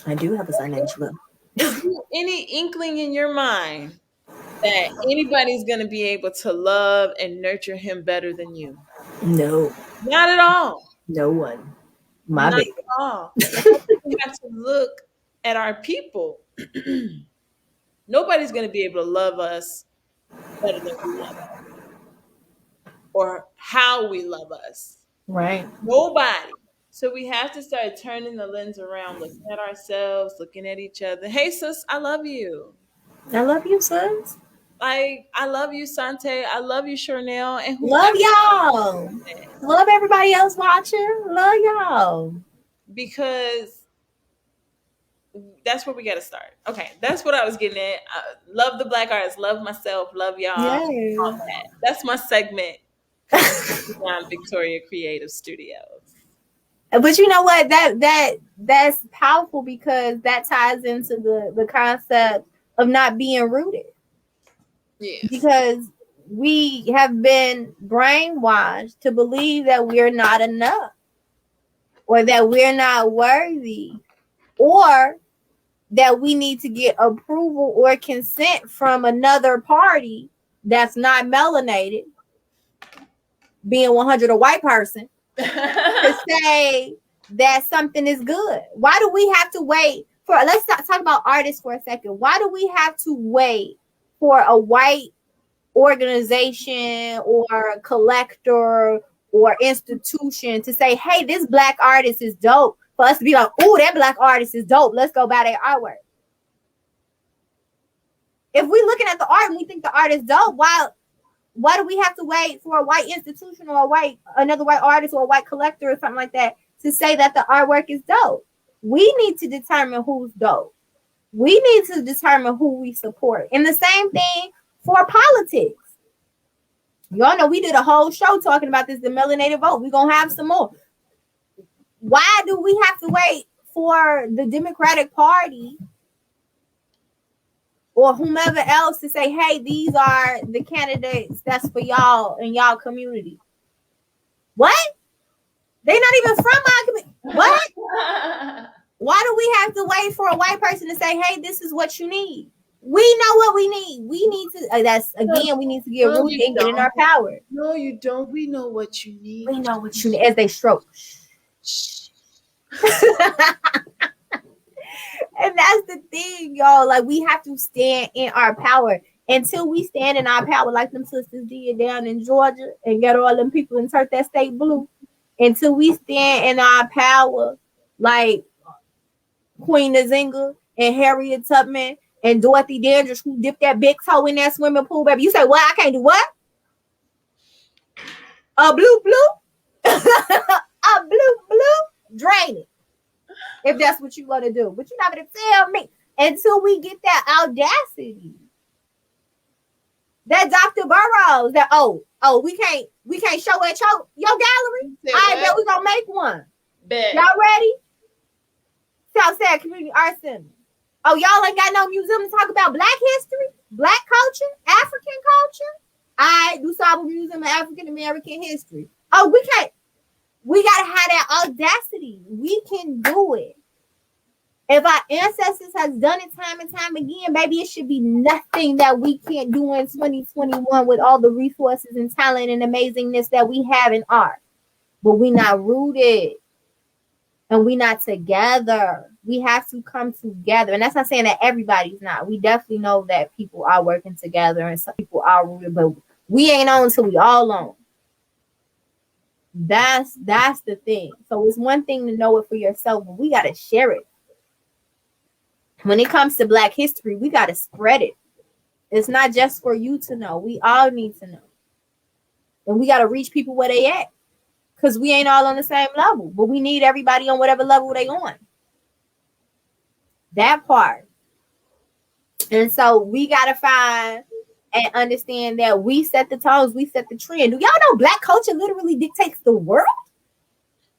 I do have a son named Shalom. Is there any inkling in your mind that anybody's gonna be able to love and nurture him better than you? No, Not at all. no one. My Not baby. at all. And I think we have to look at our people. Nobody's going to be able to love us better than we love us or how we love us. Right. Nobody. So we have to start turning the lens around, looking at ourselves, looking at each other. Hey, sis, I love you. I love you, sons. Like, I love you, Sante. I love you, Charnel. And Love whoever. y'all. Love everybody else watching. Love y'all. Because that's where we got to start. Okay, that's what I was getting at. Love the Black artists, love myself, love y'all. All Yeah. that. That's my segment coming from Victoria Creative Studios. But you know what? That's powerful because that ties into the concept of not being rooted. Yes. Because we have been brainwashed to believe that we're not enough or that we're not worthy or that we need to get approval or consent from another party that's not melanated, being 100 a white person, to say that something is good. Why do we have to wait for, let's talk about artists for a second. Why do we have to wait for a white organization or collector or institution to say, hey, this Black artist is dope, for us to be like, oh, that Black artist is dope, let's go buy their artwork? If we're looking at the art and we think the art is dope, why do we have to wait for a white institution or another white artist or a white collector or something like that to say that the artwork is dope? We need to determine who's dope. We need to determine who we support. And the same thing for politics. Y'all know we did a whole show talking about this, the melanated vote. We're going to have some more. Why do we have to wait for the Democratic Party or whomever else to say, hey, these are the candidates that's for y'all in y'all community? What? They're not even from my community. What? Why do we have to wait for a white person to say, hey, this is what you need? We know what we need. We need to, that's again, we need to get rooted and get in our power. No, you don't. We know what you need. We know what you need, as they stroke. And that's the thing, y'all. Like, we have to stand in our power. Until we stand in our power, like them sisters did down in Georgia and get all them people and turn that state blue. Until we stand in our power, like Queen Nzinga and Harriet Tubman and Dorothy Dandridge, who dipped that big toe in that swimming pool, baby. You say, what? I can't do what? A blue. A blue. Drain it. If that's what you want to do. But you're not going to tell me until we get that audacity. That Dr. Burroughs, that, we can't show at your gallery. I bet we're going to make one. Bet. Y'all ready? Southside Community Art Center. Oh, y'all ain't got no museum to talk about Black history, Black culture, African culture. I do Saba Museum of African American History. Oh, we can't. We gotta have that audacity. We can do it. If our ancestors has done it time and time again, baby, it should be nothing that we can't do in 2021 with all the resources and talent and amazingness that we have in art. But we not rooted and we not together. We have to come together. And that's not saying that everybody's not. We definitely know that people are working together and some people are rooted, but we ain't on until we all on. That's the thing. So it's one thing to know it for yourself, but we gotta share it. When it comes to Black history, we gotta spread it. It's not just for you to know. We all need to know. And we gotta reach people where they at. Because we ain't all on the same level. But we need everybody on whatever level they on. That part. And so we gotta find and understand that we set the tones, we set the trend. Do y'all know Black culture literally dictates the world?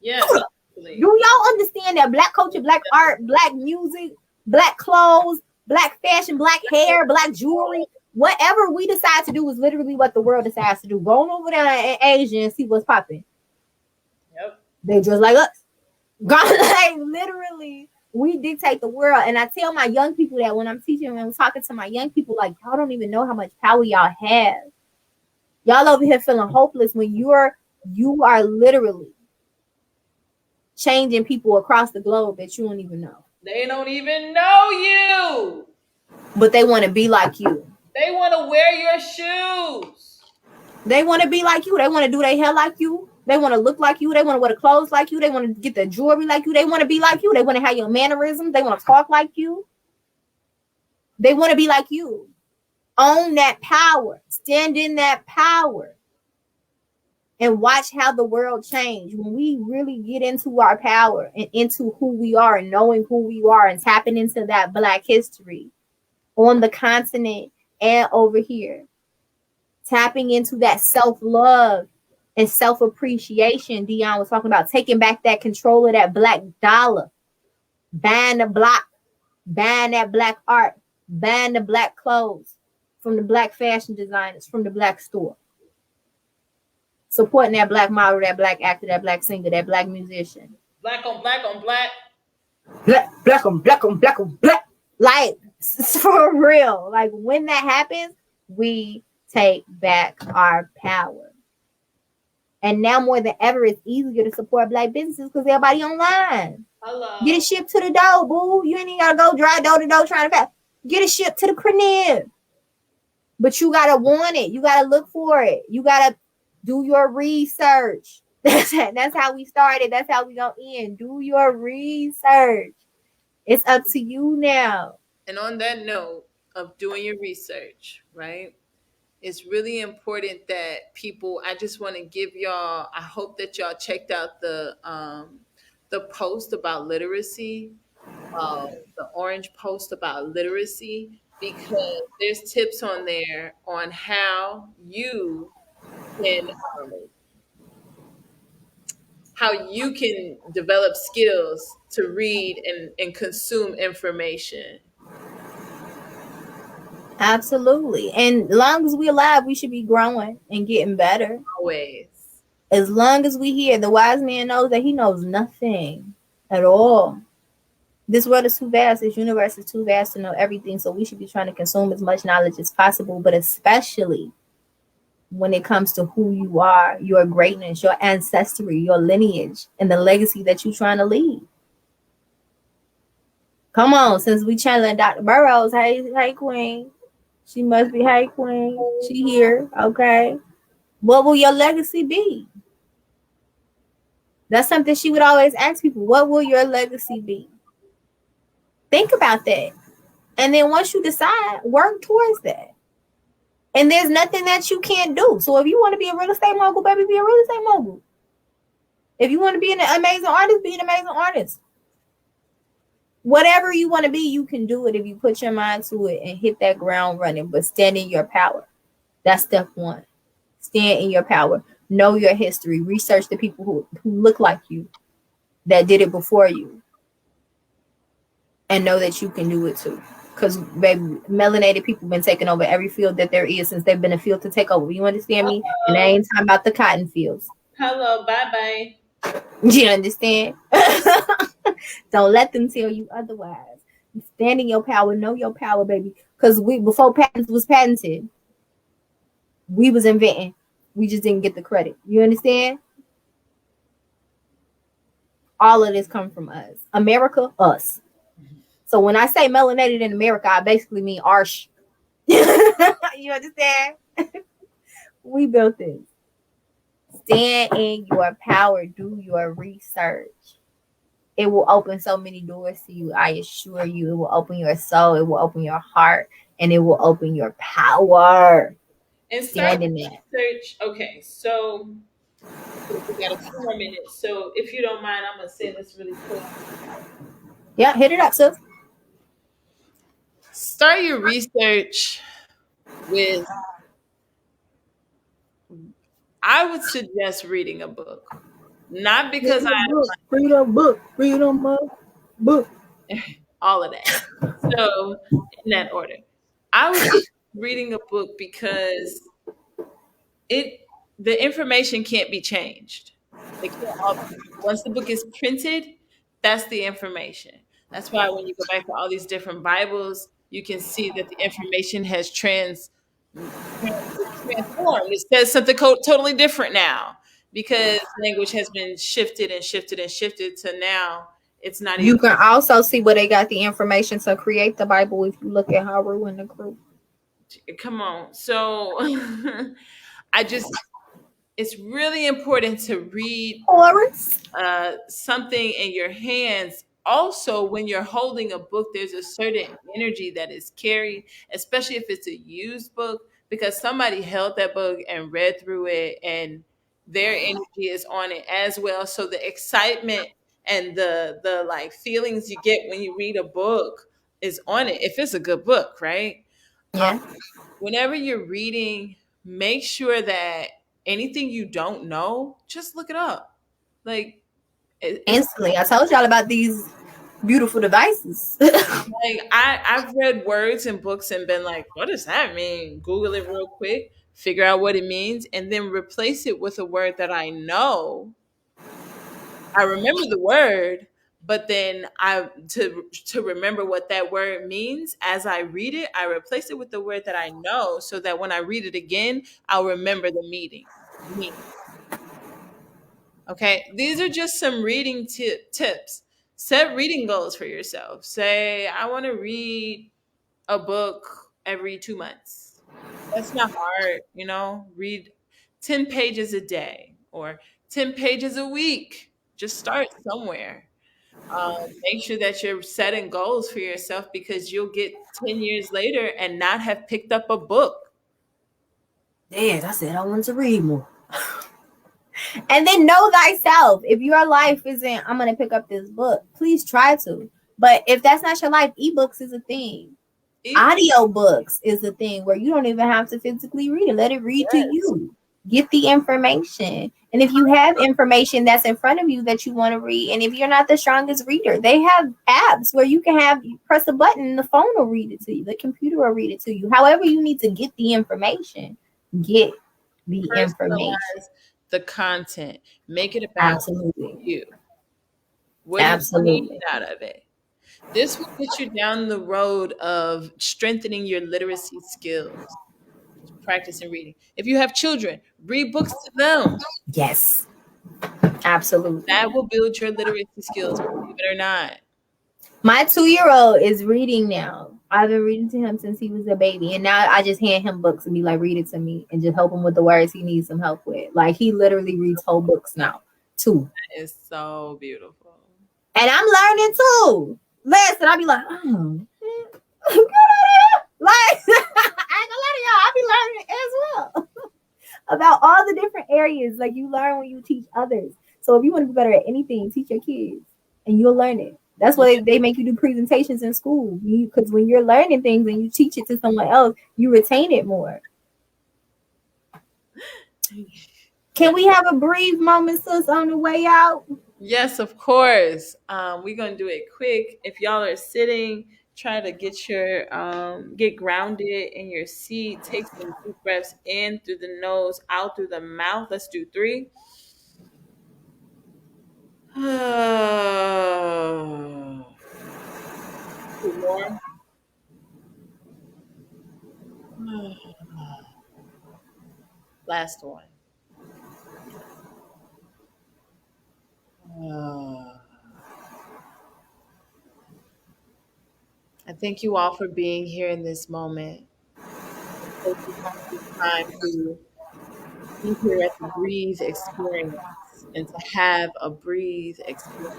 Yes. Do y'all understand that Black culture, Black art, Black music, Black clothes, Black fashion, Black hair, Black jewelry, whatever we decide to do is literally what the world decides to do. Go on over there in Asia and see what's popping. Yep. They just like us. Like literally, we dictate the world. And I tell my young people that when I'm teaching and I'm talking to my young people, like, y'all don't even know how much power y'all have. Y'all over here feeling hopeless when you are literally changing people across the globe that you don't even know. They don't even know you. But they want to be like you. They want to wear your shoes. They want to be like you. They want to do their hair like you. They want to look like you. They want to wear the clothes like you. They want to get the jewelry like you. They want to be like you. They want to have your mannerisms. They want to talk like you. They want to be like you. Own that power. Stand in that power. And watch how the world change. When we really get into our power and into who we are and knowing who we are and tapping into that Black history on the continent and over here. Tapping into that self-love and self-appreciation. Dion was talking about taking back that control of that Black dollar. Buying the block. Buying that Black art. Buying the Black clothes from the Black fashion designers, from the Black store. Supporting that Black model, that Black actor, that Black singer, that Black musician. Black on black on black. Black on black on black on black. Like, for real. Like, when that happens, we take back our power. And now more than ever, it's easier to support Black businesses because everybody online. Hello. Get it shipped to the door, boo. You ain't even gotta go drive door to door trying to pass. Get it shipped to the crib. But you gotta want it. You gotta look for it. You gotta do your research. That's how we started. That's how we gonna end. Do your research. It's up to you now. And on that note of doing your research, right? It's really important that people, I just want to give y'all, I hope that y'all checked out the post about literacy, the orange post about literacy, because there's tips on there on how you can develop skills to read and consume information. Absolutely. And as long as we're alive, we should be growing and getting better. Always. As long as we here, the wise man knows that he knows nothing at all. This world is too vast. This universe is too vast to know everything. So we should be trying to consume as much knowledge as possible, but especially when it comes to who you are, your greatness, your ancestry, your lineage, and the legacy that you're trying to leave. Come on, since we channeling Dr. Burroughs, hey, Queen. She must be, hey, Queen. She here, okay. What will your legacy be? That's something she would always ask people. What will your legacy be? Think about that. And then once you decide, work towards that. And there's nothing that you can't do. So if you want to be a real estate mogul, baby, be a real estate mogul. If you want to be an amazing artist, be an amazing artist. Whatever you want to be, you can do it if you put your mind to it and hit that ground running, but stand in your power. That's step one. Stand in your power. Know your history. Research the people who look like you, that did it before you. and know that you can do it too. Because baby, melanated people been taking over every field that there is since they've been a field to take over. You understand me? And I Hello. ain't talking about the cotton fields. Hello. Bye bye. You understand? Don't let them tell you otherwise. Stand in your power, know your power, baby. Because we before patents was patented, we was inventing. We just didn't get the credit. You understand? All of this come from us. America, us. So when I say melanated in America, I basically mean arsh. You understand? We built this. Stand in your power. Do your research. It will open so many doors to you. I assure you, it will open your soul. It will open your heart, and it will open your power. And start Stand in that. research. Okay, so we got a few more minutes. So if you don't mind, I'm gonna say this really quick. Yeah, hit it up, sis. Start your research with. I would suggest reading a book, not because I Read a book. all of that. So in that order, I would suggest reading a book because it the information can't be changed. It can't all be changed. Once the book is printed, that's the information. That's why when you go back to all these different Bibles, you can see that the information has transformed. It says something totally different now because language has been shifted and shifted and shifted to now it's not even. You can also see where they got the information to create the Bible if you look at Haru and the crew. Come on. So I just it's really important to read Horace. something in your hands. Also, when you're holding a book, there's a certain energy that is carried, especially if it's a used book, because somebody held that book and read through it, and their energy is on it as well. So the excitement and the like feelings you get when you read a book is on it. If it's a good book, right? Um, Yeah. whenever you're reading, make sure that anything you don't know, just look it up. Like it's Instantly. I told y'all about these beautiful devices. like I've read words in books and been like, what does that mean? Google it real quick, figure out what it means, and then replace it with a word that I know. I remember the word, but then to remember what that word means as I read it, I replace it with the word that I know so that when I read it again, I'll remember the meaning. Okay, these are just some reading tips. Set reading goals for yourself. Say, I want to read a book every 2 months. That's not hard, read 10 pages a day or 10 pages a week. Just start somewhere. Make sure that you're setting goals for yourself because you'll get 10 years later and not have picked up a book. Yes, I said I want to read more. And then know thyself. If your life isn't, I'm gonna pick up this book, please try to. But if that's not your life, ebooks is a thing. Audio books is a thing where you don't even have to physically read it. Let it read to Yes. you. Get the information. And if you have information that's in front of you that you want to read, and if you're not the strongest reader, they have apps where you can have you press a button and the phone will read it to you. The computer will read it to you. However, you need to get the information. Get the information. Personalize the content. Make it about Absolutely. you. What do you need Absolutely. out of it? This will get you down the road of strengthening your literacy skills. Just practicing reading. If you have children, read books to them. Yes. Absolutely. That will build your literacy skills, believe it or not. My 2-year-old is reading now. I've been reading to him since he was a baby. And now I just hand him books and be like, read it to me and just help him with the words he needs some help with. Like he literally reads whole books now, too. That is so beautiful. And I'm learning too. Listen, I'll be like, oh, like, I ain't gonna lie to y'all, I'll be learning as well about all the different areas. Like you learn when you teach others. So if you want to be better at anything, teach your kids and you'll learn it. That's why they make you do presentations in school. Because when you're learning things and you teach it to someone else, you retain it more. Can we have a brief moment, sis, on the way out? Yes, of course. We're gonna do it quick. If y'all are sitting, try to get grounded in your seat. Take some deep breaths in through the nose, out through the mouth. Let's do 3. 2 more. Last one. I thank you all for being here in this moment. Taking the time to be here at the Breathe experience and to have a Breathe experience.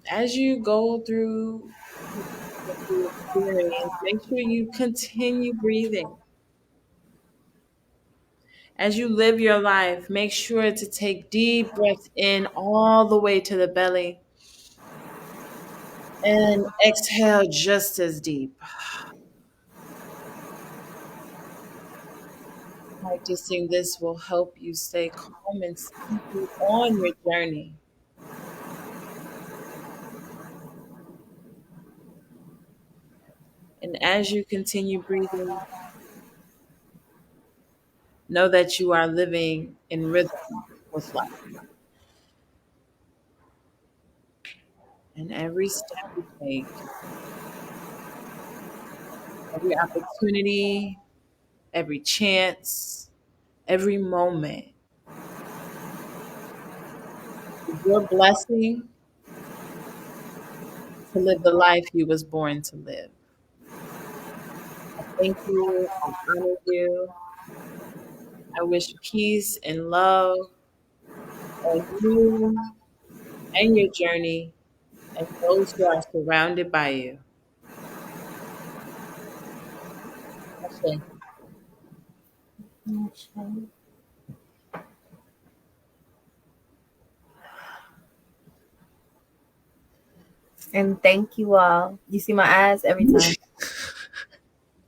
As you go through the experience, make sure you continue breathing. As you live your life, make sure to take deep breaths in all the way to the belly and exhale just as deep. Practicing this will help you stay calm and steady on your journey. And as you continue breathing, know that you are living in rhythm with life. And every step you take, every opportunity, every chance, every moment is your blessing to live the life you was born to live. I thank you. I honor you. I wish peace and love on you and your journey and those who are surrounded by you. Ashe. And thank you all. You see my eyes every time.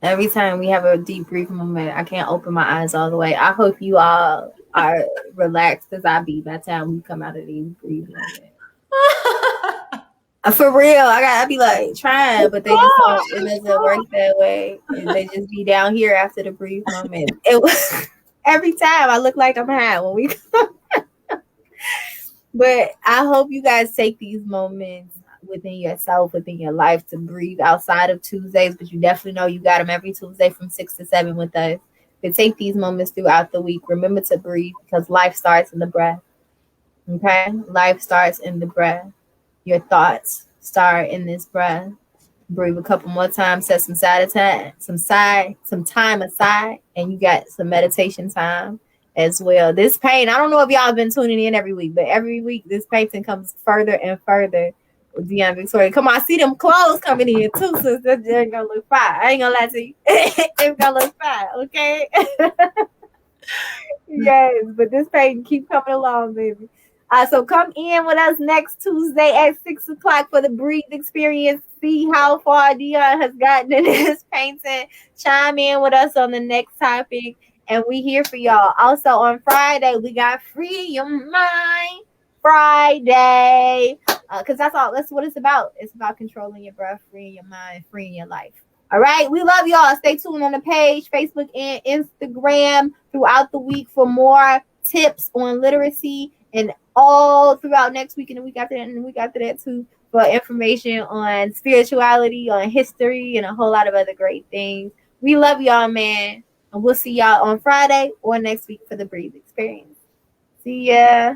Every time we have a deep brief moment, I can't open my eyes all the way. I hope you all are relaxed as I be by the time we come out of these brief moments. For real, I be like trying, but they just don't. It doesn't work that way, and they just be down here after the brief moment. It was every time I look like I'm high when we. But I hope you guys take these moments within yourself, within your life, to breathe outside of Tuesdays. But you definitely know you got them every Tuesday from 6 to 7 with us. But take these moments throughout the week. Remember to breathe because life starts in the breath. Okay, life starts in the breath. Your thoughts start in this breath. Breathe a couple more times, set some time aside, and you got some meditation time as well. This pain, I don't know if y'all have been tuning in every week, but every week this painting comes further and further with Deanna Victoria. Come on, I see them clothes coming in too, sis. They're gonna look fine. I ain't gonna lie to you. It's gonna look fine, okay? Yes, but this painting keep coming along, baby. So come in with us next Tuesday at 6 o'clock for the Breathe experience. See how far Dion has gotten in this painting. Chime in with us on the next topic, and we here for y'all. Also on Friday, we got Free Your Mind Friday, because that's what it's about. It's about controlling your breath, freeing your mind, freeing your life. All right, we love y'all. Stay tuned on the page, Facebook and Instagram throughout the week for more tips on literacy and all throughout next week and the week after that and the week after that too for information on spirituality, on history, and a whole lot of other great things. We love y'all, man. And we'll see y'all on Friday or next week for the Breathe Experience. See ya.